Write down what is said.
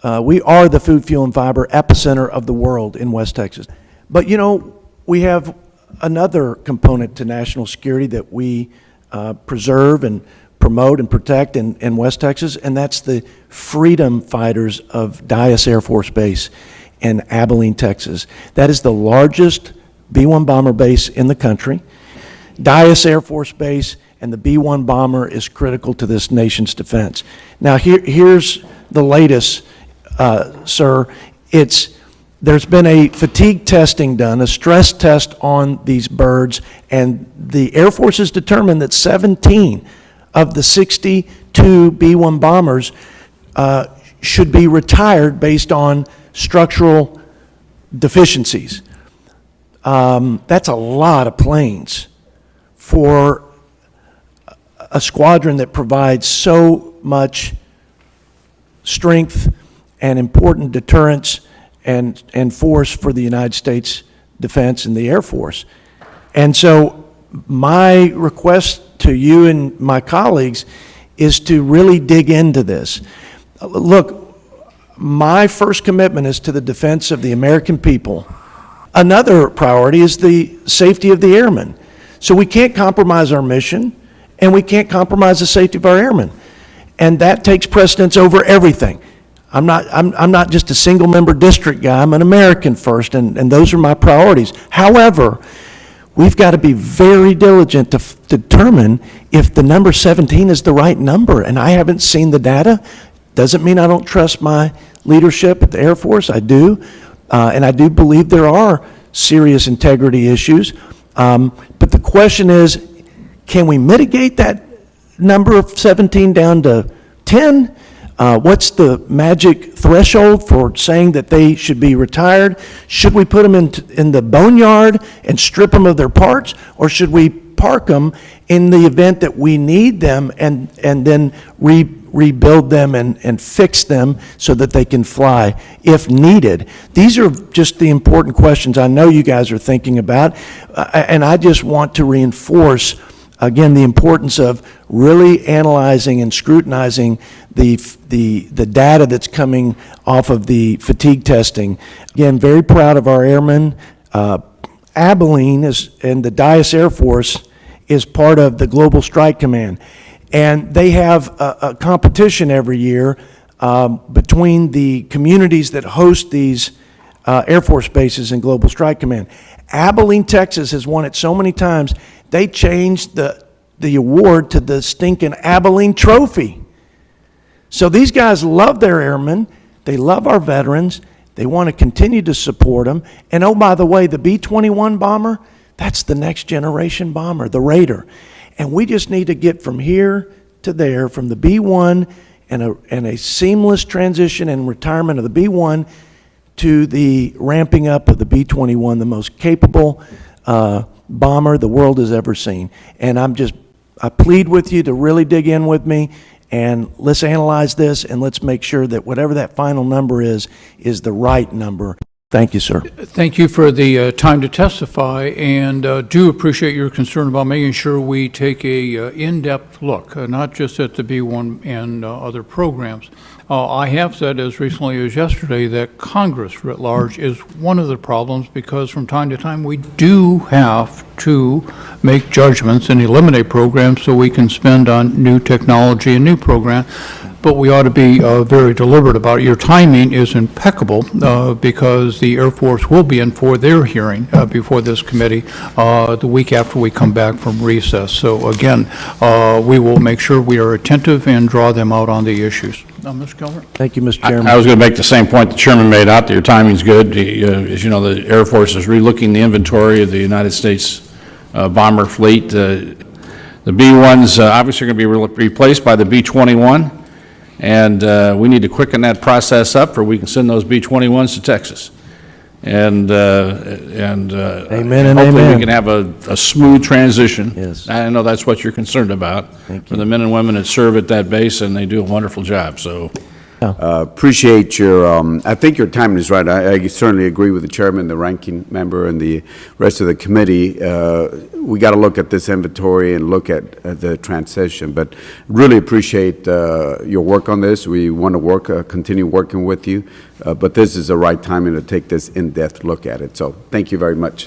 We are the food, fuel, and fiber epicenter of the world in West Texas. But, you know, we have another component to national security that we preserve and promote and protect in West Texas, and that's the freedom fighters of Dyess Air Force Base in Abilene, Texas. That is the largest B-1 bomber base in the country. Dyess Air Force Base and the B-1 bomber is critical to this nation's defense. Now, here's the latest, sir. There's been a fatigue testing done, a stress test on these birds, and the Air Force has determined that 17 of the 62 B-1 bombers should be retired based on structural deficiencies. That's a lot of planes for a squadron that provides so much strength and important deterrence and force for the United States defense and the Air Force. And so my request to you and my colleagues is to really dig into this. Look, my first commitment is to the defense of the American people. Another priority is the safety of the airmen. So we can't compromise our mission, and we can't compromise the safety of our airmen. And that takes precedence over everything. I'm not just a single member district guy, I'm an American first, and those are my priorities. However, we've got to be very diligent to determine if the number 17 is the right number, and I haven't seen the data. Doesn't mean I don't trust my leadership at the Air Force, I do, and I do believe there are serious integrity issues, but the question is, can we mitigate that number of 17 down to 10? What's the magic threshold for saying that they should be retired? Should we put them in the boneyard and strip them of their parts, or should we park them in the event that we need them and then rebuild them and fix them so that they can fly if needed? These are just the important questions I know you guys are thinking about, and I just want to reinforce again, the importance of really analyzing and scrutinizing the data that's coming off of the fatigue testing. Again, very proud of our airmen. Abilene and the Dyess Air Force is part of the Global Strike Command. And they have a competition every year between the communities that host these Air Force bases in Global Strike Command. Abilene, Texas has won it so many times, they changed the award to the stinking Abilene Trophy. So these guys love their airmen, they love our veterans, they want to continue to support them. And oh, by the way, the B-21 bomber, that's the next generation bomber, the Raider. And we just need to get from here to there, from the B-1 and a seamless transition and retirement of the B-1 to the ramping up of the B-21, the most capable bomber the world has ever seen. And I plead with you to really dig in with me, and let's analyze this, and let's make sure that whatever that final number is the right number. Thank you, sir. Thank you for the time to testify, and do appreciate your concern about making sure we take a in-depth look, not just at the B-1 and other programs. I have said as recently as yesterday that Congress writ large is one of the problems, because from time to time we do have to make judgments and eliminate programs so we can spend on new technology and new programs. But we ought to be very deliberate about it. Your timing is impeccable because the Air Force will be in for their hearing before this committee the week after we come back from recess. So again, we will make sure we are attentive and draw them out on the issues. Mr. Gilbert? Thank you, Mr. Chairman. I was going to make the same point the Chairman made out that your timing's good. As you know, the Air Force is relooking the inventory of the United States bomber fleet. The B-1s obviously are going to be replaced by the B-21. And we need to quicken that process up for we can send those B-21s to Texas. And amen and hopefully amen. we can have a smooth transition. Yes. I know that's what you're concerned about. Thank for you. the men and women that serve at that base, and they do a wonderful job. So Appreciate your, I think your timing is right. I certainly agree with the chairman, the ranking member, and the rest of the committee. We got to look at this inventory and look at the transition, but really appreciate your work on this. We want to continue working with you, but this is the right timing to take this in-depth look at it. So thank you very much.